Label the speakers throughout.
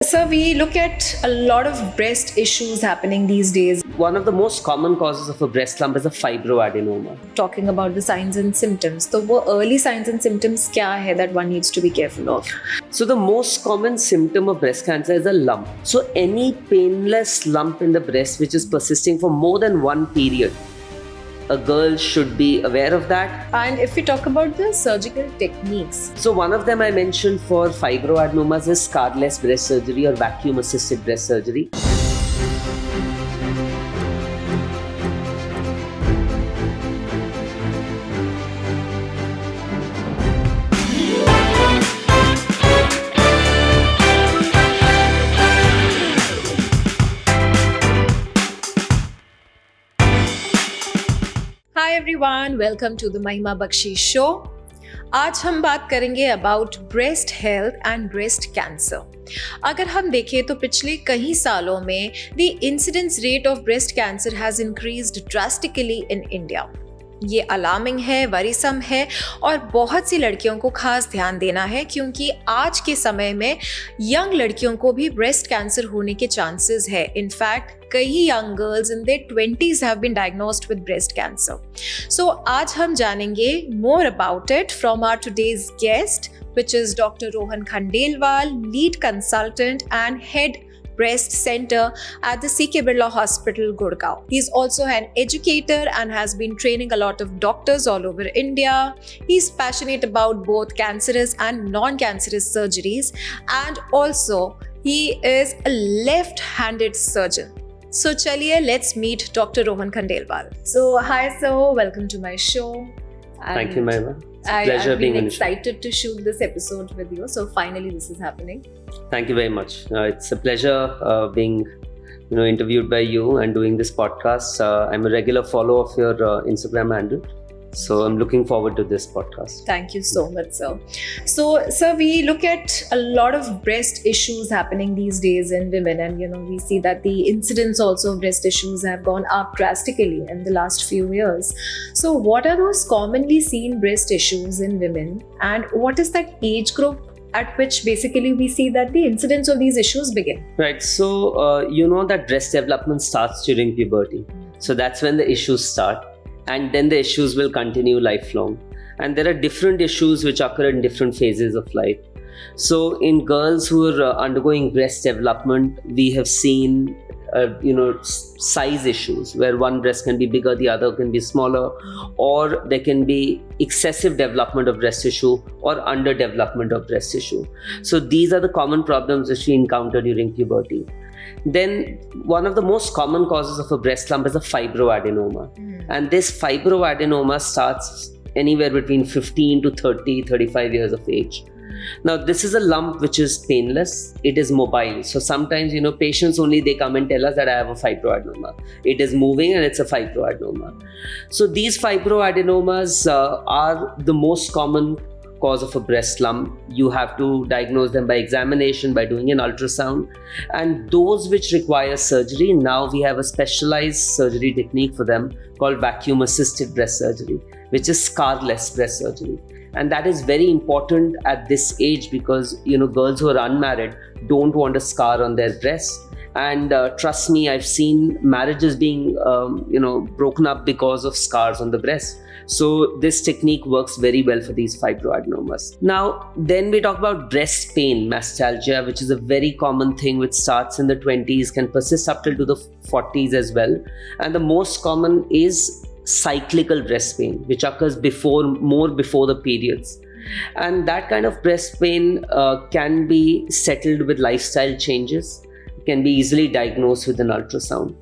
Speaker 1: sir, we look at a lot of breast issues happening these days.
Speaker 2: One of the most common causes of a breast lump is a fibroadenoma.
Speaker 1: Talking about the signs and symptoms. So, what early signs and symptoms kya hai that one needs to be careful of?
Speaker 2: So the most common symptom of breast cancer is a lump. So any painless lump in the breast which is persisting for more than one period, a girl should be aware of that.
Speaker 1: And if we talk about the surgical techniques,
Speaker 2: So one of them I mentioned for fibroadenomas is scarless breast surgery or vacuum assisted breast surgery.
Speaker 1: Hi everyone, welcome to the Mahima Bakshi show. आज हम बात करेंगे about breast health and breast cancer. अगर हम देखें तो पिछले कई सालों में the incidence rate of breast cancer has increased drastically in India. ये अलार्मिंग है, वरीसम है और बहुत सी लड़कियों को खास ध्यान देना है क्योंकि आज के समय में यंग लड़कियों को भी ब्रेस्ट कैंसर होने के चांसेस है। इनफैक्ट कई young girls in their 20s have been diagnosed with breast cancer. So आज हम जानेंगे more about it from our today's guest which is Dr. Rohan Khandelwal, lead consultant and head breast center at the C.K. Birla Hospital, Gurgaon. He's also an educator and has been training a lot of doctors all over India. He's passionate about both cancerous and non-cancerous surgeries, and also he is a left-handed surgeon. So chaliye, let's meet Dr. Rohan Khandelwal. So hi sir, welcome to my show.
Speaker 2: Thank you, Mahima.
Speaker 1: I've been excited to shoot this episode with you. So finally, this is happening.
Speaker 2: Thank you very much. It's a pleasure being, interviewed by you and doing this podcast. I'm a regular follower of your Instagram handle, so I'm looking forward to this podcast.
Speaker 1: Thank you so much, sir. So, sir, we look at a lot of breast issues happening these days in women, and we see that the incidence also of breast issues have gone up drastically in the last few years. So, what are those commonly seen breast issues in women, and what is that age group at which basically we see that the incidence of these issues begin?
Speaker 2: Right. So, you know that breast development starts during puberty. So that's when the issues start. And then the issues will continue lifelong. And there are different issues which occur in different phases of life. So in girls who are undergoing breast development, we have seen, size issues where one breast can be bigger, the other can be smaller, or there can be excessive development of breast tissue or underdevelopment of breast tissue. So these are the common problems which we encounter during puberty. Then one of the most common causes of a breast lump is a fibroadenoma. And this fibroadenoma starts anywhere between 15 to 30, 35 years of age. Now, this is a lump which is painless. It is mobile. So sometimes, patients only, they come and tell us that I have a fibroadenoma. It is moving and it's a fibroadenoma. So these fibroadenomas are the most common cause of a breast lump. You have to diagnose them by examination, by doing an ultrasound. And those which require surgery, now we have a specialized surgery technique for them called vacuum assisted breast surgery, which is scarless breast surgery. And that is very important at this age because, girls who are unmarried don't want a scar on their breasts. And trust me, I've seen marriages being, broken up because of scars on the breast. So this technique works very well for these fibroadenomas. Now, then we talk about breast pain, mastalgia, which is a very common thing which starts in the 20s, can persist up till to the 40s as well. And the most common is cyclical breast pain, which occurs more before the periods. And that kind of breast pain can be settled with lifestyle changes, can be easily diagnosed with an ultrasound.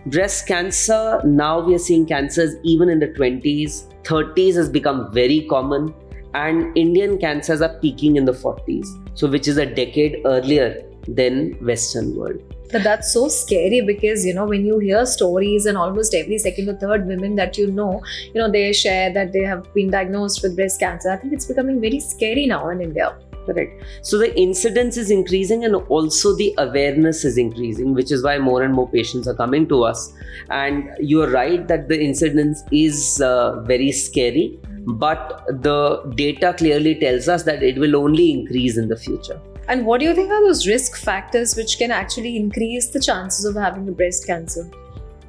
Speaker 2: Breast cancer, now we are seeing cancers even in the 20s, 30s has become very common, and Indian cancers are peaking in the 40s, so which is a decade earlier than Western world.
Speaker 1: But that's so scary because, when you hear stories and almost every second or third women that they share that they have been diagnosed with breast cancer, I think it's becoming very scary now in India.
Speaker 2: Correct. So the incidence is increasing and also the awareness is increasing, which is why more and more patients are coming to us. And you're right that the incidence is very scary, but the data clearly tells us that it will only increase in the future.
Speaker 1: And what do you think are those risk factors which can actually increase the chances of having a breast cancer?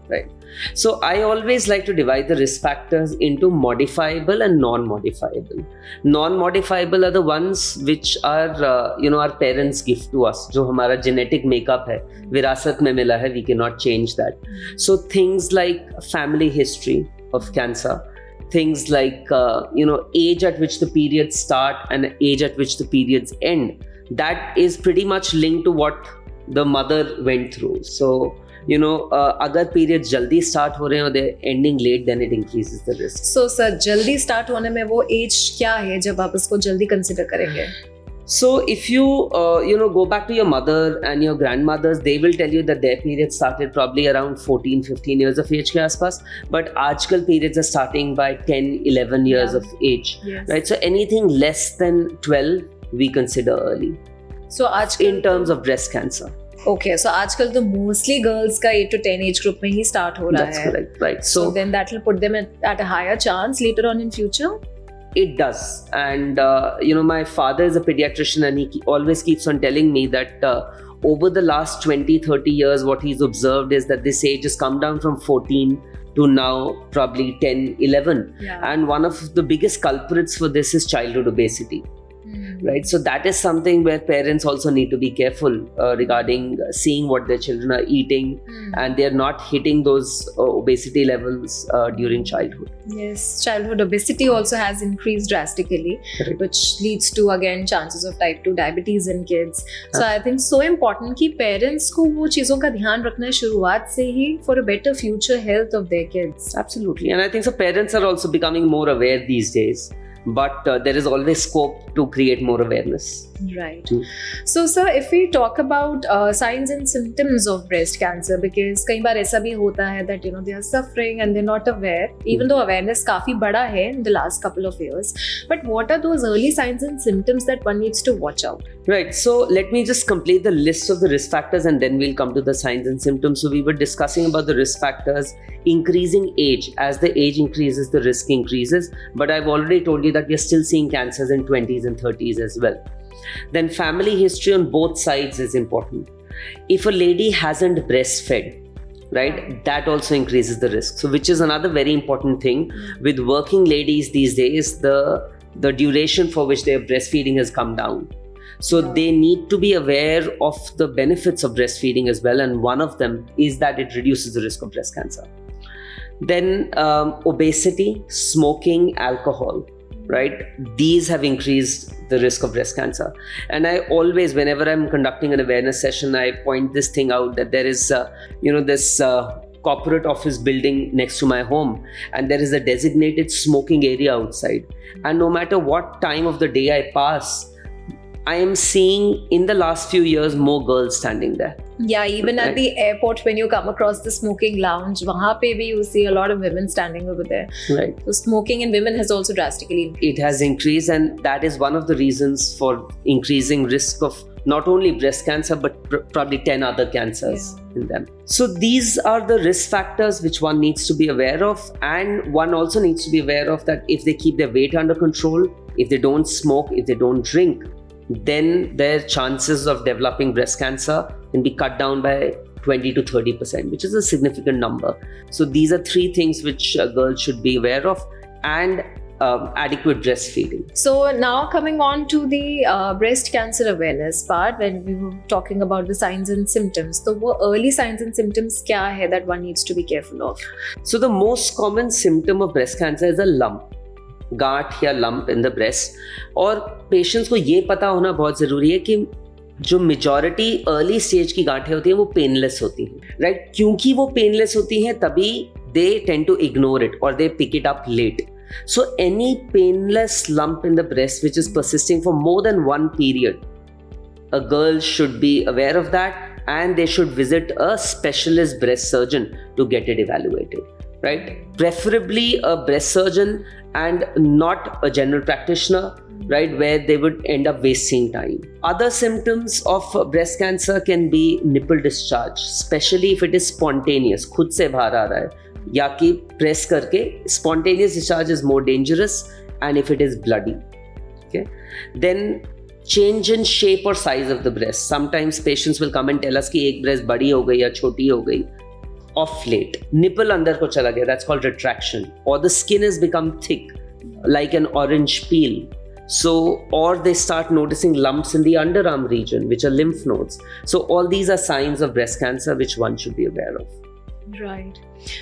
Speaker 2: Right. So I always like to divide the risk factors into modifiable and non-modifiable. Non-modifiable are the ones which are our parents give to us, जो हमारा genetic makeup है, विरासत में मिला है, we cannot change that. So things like family history of cancer, things like age at which the periods start and age at which the periods end, that is pretty much linked to what the mother went through. So अगर period जल्दी start हो रहे हैं और they ending late, then it increases the risk.
Speaker 1: So sir, जल्दी start होने में वो एज क्या है जब आप इसको जल्दी कंसिडर करेंगे?
Speaker 2: So if you go back to your mother and your grandmothers, they will tell you that their period started probably around 14-15 years of age के आसपास, but आजकल periods are starting by 10-11 years of age.
Speaker 1: Yes.
Speaker 2: Right? So anything less than 12 we consider early.
Speaker 1: So आजकल
Speaker 2: in terms of breast cancer.
Speaker 1: Okay, so आजकल तो mostly girls का 8 to 10 age group में ही start हो रहा है.
Speaker 2: That's correct, right.
Speaker 1: So then that will put them at a higher chance later on in future?
Speaker 2: It does. And my father is a pediatrician and he always keeps on telling me that over the last 20-30 years what he's observed is that this age has come down from 14 to now probably 10-11.
Speaker 1: Yeah.
Speaker 2: And one of the biggest culprits for this is childhood obesity. Right, so that is something where parents also need to be careful regarding seeing what their children are eating, and they're not hitting those obesity levels during childhood.
Speaker 1: Yes, childhood obesity also has increased drastically. Correct. Which leads to again chances of type 2 diabetes in kids. So I think so important कि parents को वो चीज़ों का ध्यान रखना है शुरुआत से ही for a better future health of their kids.
Speaker 2: Absolutely, and I think so parents are also becoming more aware these days. But there is always scope to create more awareness.
Speaker 1: Right. So sir, if we talk about signs and symptoms of breast cancer, because कई बार ऐसा भी होता है that they are suffering and they're not aware, even though awareness काफी बड़ा है in the last couple of years. But what are those early signs and symptoms that one needs to watch out?
Speaker 2: Right. So let me just complete the list of the risk factors and then we'll come to the signs and symptoms. So we were discussing about the risk factors, increasing age. As the age increases, the risk increases. But I've already told you that we are still seeing cancers in 20s and 30s as well. Then family history on both sides is important. If a lady hasn't breastfed, right, that also increases the risk. So which is another very important thing. With working ladies these days, the duration for which their breastfeeding has come down. So they need to be aware of the benefits of breastfeeding as well, and one of them is that it reduces the risk of breast cancer. Then obesity, smoking, alcohol, right? These have increased the risk of breast cancer. And I always, whenever I'm conducting an awareness session, I point this thing out that there is, this corporate office building next to my home, and there is a designated smoking area outside. And no matter what time of the day I pass, I am seeing in the last few years more girls standing there.
Speaker 1: Yeah, even at the airport when you come across the smoking lounge, वहाँ पे भी you see a lot of women standing over there.
Speaker 2: Right.
Speaker 1: So smoking in women has also drastically increased.
Speaker 2: It has increased, and that is one of the reasons for increasing risk of not only breast cancer but probably 10 other cancers in them. So these are the risk factors which one needs to be aware of, and one also needs to be aware of that if they keep their weight under control, if they don't smoke, if they don't drink, then their chances of developing breast cancer can be cut down by 20 to 30%, which is a significant number. So these are three things which girls should be aware of, and adequate breastfeeding.
Speaker 1: So now coming on to the breast cancer awareness part, when we were talking about the signs and symptoms, so what early signs and symptoms क्या है that one needs to be careful of?
Speaker 2: So the most common symptom of breast cancer is a lump. गांठ या lump in the breast, और patients को ये पता होना बहुत ज़रूरी है कि जो मेजॉरिटी अर्ली स्टेज की गांठें होती हैं वो पेनलेस होती हैं, राइट? क्योंकि वो पेनलेस होती हैं तभी they tend to ignore it और they pick it up late. So any painless lump in the breast which is persisting for more than one period, a girl should be aware of that, and they should visit a specialist breast surgeon to get it evaluated, right? Preferably a breast surgeon and not a general practitioner, right, where they would end up wasting time. Other symptoms of breast cancer can be nipple discharge, especially if it is spontaneous, खुद से बाहर आ रहा है, या कि press करके. Spontaneous discharge is more dangerous, and if it is bloody. Okay. Then change in shape or size of the breast. Sometimes patients will come and tell us कि एक breast बड़ी हो गई या छोटी हो गई. Off late, nipple अंदर को चला गया. That's called retraction. Or the skin has become thick, like an orange peel. So, or they start noticing lumps in the underarm region, which are lymph nodes. So, all these are signs of breast cancer, which one should be aware of.
Speaker 1: Right.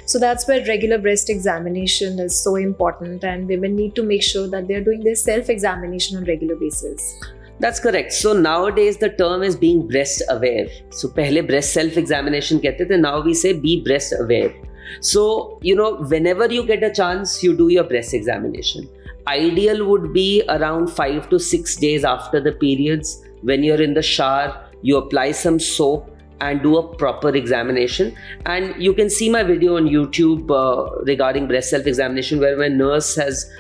Speaker 1: So that's where regular breast examination is so important, and women need to make sure that they're doing their self-examination on regular basis.
Speaker 2: That's correct. So nowadays the term is being breast aware. So पहले breast self-examination कहते थे. Now we say be breast aware. So whenever you get a chance, you do your breast examination. Ideal would be around 5 to 6 days after the periods. When you're in the shower, you apply some soap and do a proper examination. And you can see my video on YouTube regarding breast self-examination, where my nurse has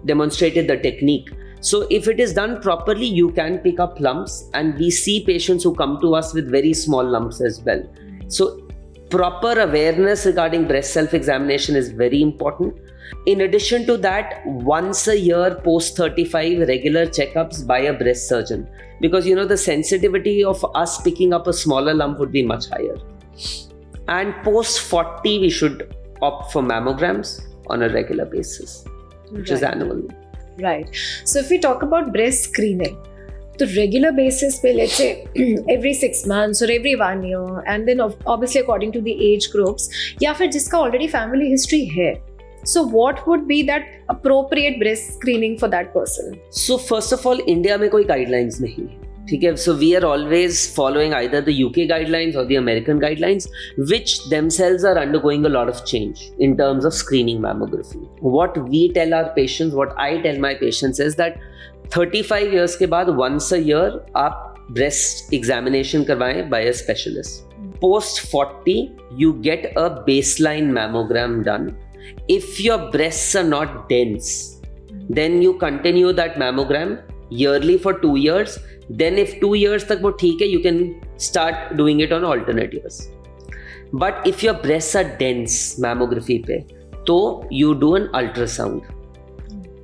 Speaker 2: demonstrated the technique. So if it is done properly, you can pick up lumps, and we see patients who come to us with very small lumps as well. So proper awareness regarding breast self-examination is very important. In addition to that, once a year post 35, regular checkups by a breast surgeon, because the sensitivity of us picking up a smaller lump would be much higher. And post 40, we should opt for mammograms on a regular basis, which is annually.
Speaker 1: Right. So if we talk about breast screening, तो regular basis पे, let's say every 6 months or every 1 year, and then obviously according to the age groups, या फिर जिसका already family history है, so what would be that appropriate breast screening for that person?
Speaker 2: So first of all, India में कोई guidelines नहीं है. ठीक है, so we are always following either the UK guidelines or the American guidelines, which themselves are undergoing a lot of change in terms of screening mammography. What we tell our patients, what I tell my patients is that 35 years के बाद once a year आप breast examination करवाएं by a specialist. Post 40, you get a baseline mammogram done. If your breasts are not dense, then you continue that mammogram yearly for 2 years. Then if 2 years तक वो ठीक है, you can start doing it on alternate years. But if your breasts are dense mammography पे, तो you do an ultrasound.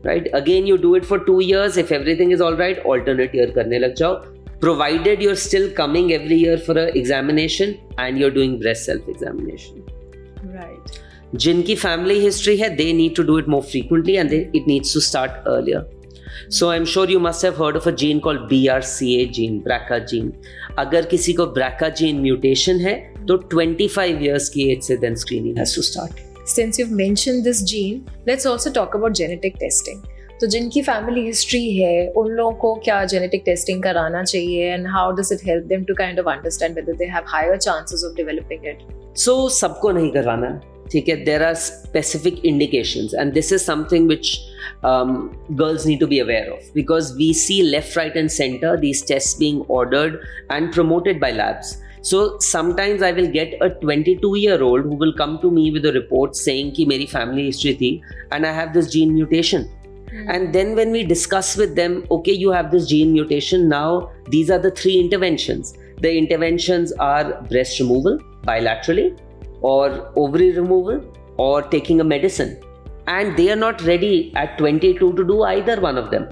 Speaker 2: Right? Again, you do it for 2 years. If everything is all right, alternate year करने लग जाओ. Provided you're still coming every year for an examination and you're doing breast self-examination.
Speaker 1: Right.
Speaker 2: जिनकी family history है, they need to do it more frequently, and it needs to start earlier. So I'm sure you must have heard of a gene called BRCA gene, BRCA gene. अगर किसी को BRCA gene mutation है, तो 25 years की age से then screening has to start.
Speaker 1: Since you've mentioned this gene, let's also talk about genetic testing. तो जिनकी family history है, उन लोगों को क्या genetic testing कराना चाहिए, and how does it help them to kind of understand whether they have higher chances of developing it?
Speaker 2: So सबको नहीं करवाना है. ठीक है, there are specific indications, and this is something which girls need to be aware of, because we see left, right and center these tests being ordered and promoted by labs. So sometimes I will get a 22-year-old who will come to me with a report saying कि मेरी family history थी and I have this gene mutation. And then when we discuss with them, okay, you have this gene mutation, now these are the 3 interventions. The interventions are breast removal bilaterally, or ovary removal, or taking a medicine, and they are not ready at 22 to do either one of them.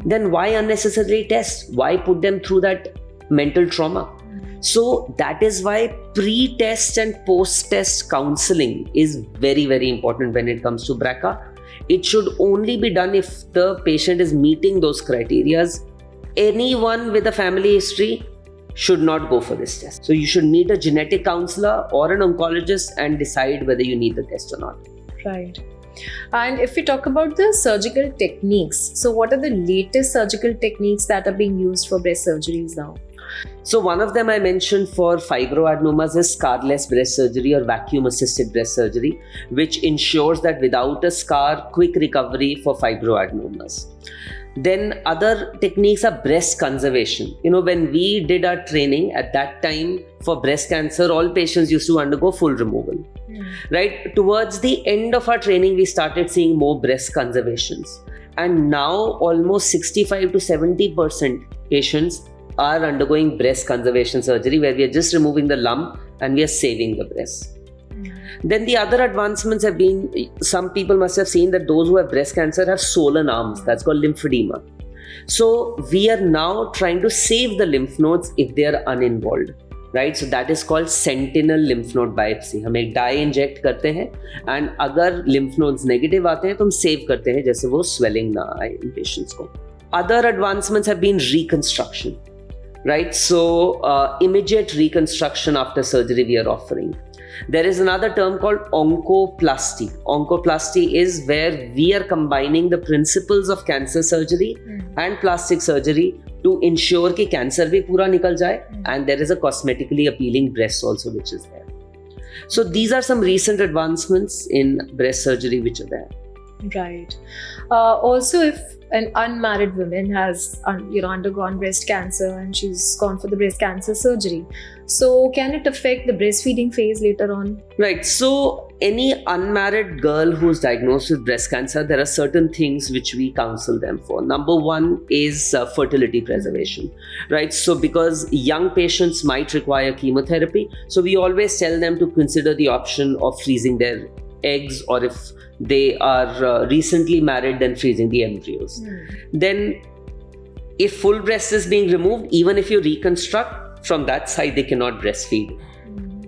Speaker 2: Then why unnecessarily test? Why put them through that mental trauma? So that is why pre-test and post-test counseling is very, very important when it comes to BRCA. It should only be done if the patient is meeting those criteria. Anyone with a family history should not go for this test. So you should meet a genetic counselor or an oncologist and decide whether you need the test or not.
Speaker 1: Right. And if we talk about the surgical techniques, so what are the latest surgical techniques that are being used for breast surgeries now?
Speaker 2: So one of them I mentioned for fibroadenomas is scarless breast surgery or vacuum assisted breast surgery, which ensures that without a scar, quick recovery for fibroadenomas. Then other techniques are breast conservation. When we did our training at that time for breast cancer, all patients used to undergo full removal. Right? Towards the end of our training, we started seeing more breast conservations. And now almost 65 to 70% patients are undergoing breast conservation surgery, where we are just removing the lump and we are saving the breast. Then the other advancements have been, some people must have seen that those who have breast cancer have swollen arms. That's called lymphedema. So we are now trying to save the lymph nodes if they are uninvolved, right? So that is called sentinel lymph node biopsy. हम एक dye inject करते हैं and अगर lymph nodes negative आते हैं तो हम save करते हैं जैसे वो swelling ना आए in patients को. Other advancements have been reconstruction, right? So immediate reconstruction after surgery we are offering. There is another term called oncoplasty. Oncoplasty is where we are combining the principles of cancer surgery and plastic surgery to ensure कि cancer भी पूरा निकल जाए and there is a cosmetically appealing breast also which is there. So these are some recent advancements in breast surgery which are there.
Speaker 1: Right. Also, if an unmarried woman has undergone breast cancer and she's gone for the breast cancer surgery, so can it affect the breastfeeding phase later on?
Speaker 2: Right. So any unmarried girl who's diagnosed with breast cancer, there are certain things which we counsel them for. Number one is fertility preservation, right? So because young patients might require chemotherapy, so we always tell them to consider the option of freezing their eggs, or if they are recently married, then freezing the embryos. Then if full breast is being removed, even if you reconstruct from that side, they cannot breastfeed.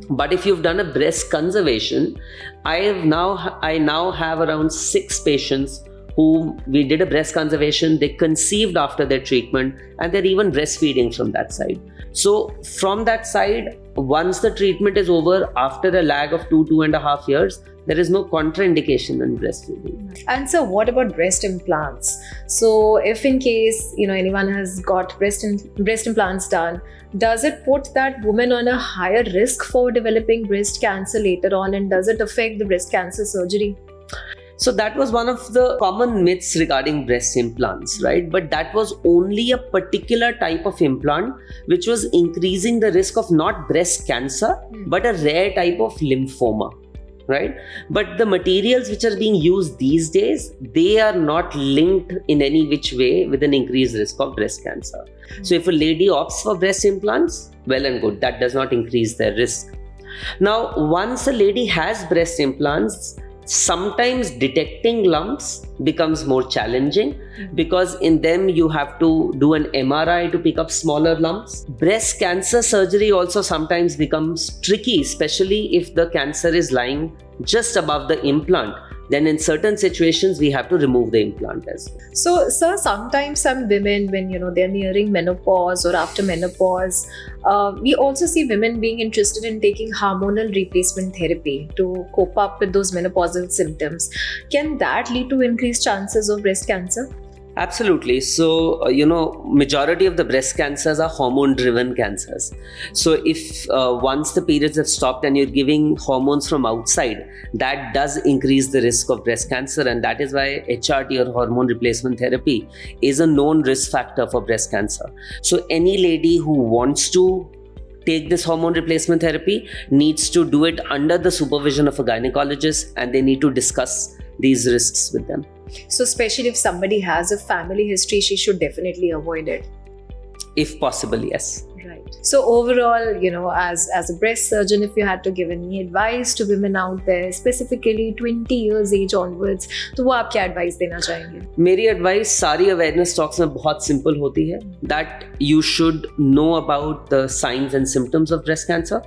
Speaker 2: But if you've done a breast conservation, I now have around 6 patients who we did a breast conservation, they conceived after their treatment, and they're even breastfeeding from that side. So from that side, once the treatment is over, after a lag of 2.5 years, there is no contraindication in breastfeeding.
Speaker 1: And so what about breast implants? So if in case anyone has got breast implants done, does it put that woman on a higher risk for developing breast cancer later on, and does it affect the breast cancer surgery?
Speaker 2: So that was one of the common myths regarding breast implants, right? But that was only a particular type of implant which was increasing the risk of not breast cancer, but a rare type of lymphoma, right? But the materials which are being used these days, they are not linked in any which way with an increased risk of breast cancer. So if a lady opts for breast implants, well and good, that does not increase their risk. Now, once a lady has breast implants, sometimes detecting lumps becomes more challenging because in them you have to do an MRI to pick up smaller lumps. Breast cancer surgery also sometimes becomes tricky, especially if the cancer is lying just above the implant. Then in certain situations we have to remove the implant as well.
Speaker 1: So, sir, sometimes some women, when they're nearing menopause or after menopause, we also see women being interested in taking hormonal replacement therapy to cope up with those menopausal symptoms. Can that lead to increased chances of breast cancer?
Speaker 2: Absolutely. So, majority of the breast cancers are hormone-driven cancers. So, if once the periods have stopped and you're giving hormones from outside, that does increase the risk of breast cancer. And that is why HRT or hormone replacement therapy is a known risk factor for breast cancer. So, any lady who wants to take this hormone replacement therapy needs to do it under the supervision of a gynecologist, and they need to discuss these risks with them.
Speaker 1: So especially if somebody has a family history, she should definitely avoid it.
Speaker 2: If possible, yes.
Speaker 1: Right. So overall, as a breast surgeon, if you had to give any advice to women out there, specifically 20 years age onwards, तो वो आप क्या advice देना चाहेंगे?
Speaker 2: मेरी advice सारी awareness talks में बहुत simple होती है, that you should know about the signs and symptoms of breast cancer.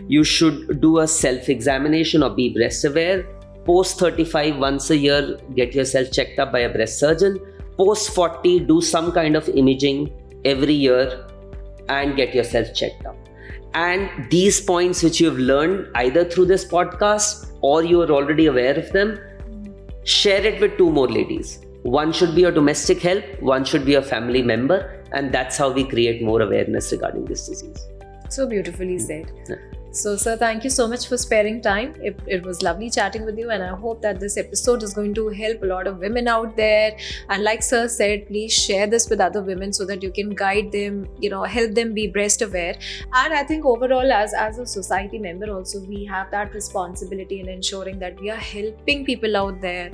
Speaker 2: You should do a self-examination or be breast aware. Post 35, once a year, get yourself checked up by a breast surgeon. Post 40, do some kind of imaging every year and get yourself checked up. And these points which you've learned either through this podcast or you are already aware of them, share it with 2 more ladies. One should be a domestic help, one should be a family member, and that's how we create more awareness regarding this disease.
Speaker 1: So beautifully said. So, sir, thank you so much for sparing time. It was lovely chatting with you, and I hope that this episode is going to help a lot of women out there. And like sir said, please share this with other women so that you can guide them, help them be breast aware. And I think overall, as a society member also, we have that responsibility in ensuring that we are helping people out there,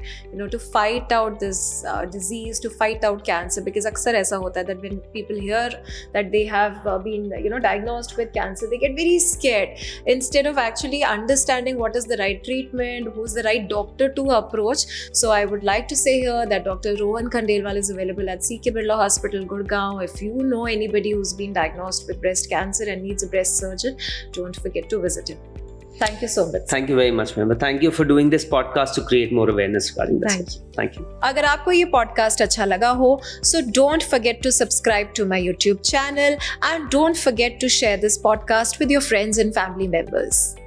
Speaker 1: to fight out this disease, to fight out cancer. Because अक्सर ऐसा होता है that when people hear that they have been, diagnosed with cancer, they get very scared. instead of actually understanding what is the right treatment, who's the right doctor to approach. So I would like to say here that Dr. Rohan Khandelwal is available at CK Birla Hospital, Gurgaon. If you know anybody who's been diagnosed with breast cancer and needs a breast surgeon, don't forget to visit him. Thank you so much.
Speaker 2: Thank you very much, Mehma. Thank you for doing this podcast to create more awareness regarding this.
Speaker 1: Thank you.
Speaker 2: Thank you.
Speaker 1: अगर आपको ये podcast अच्छा लगा हो, so don't forget to subscribe to my YouTube channel and don't forget to share this podcast with your friends and family members.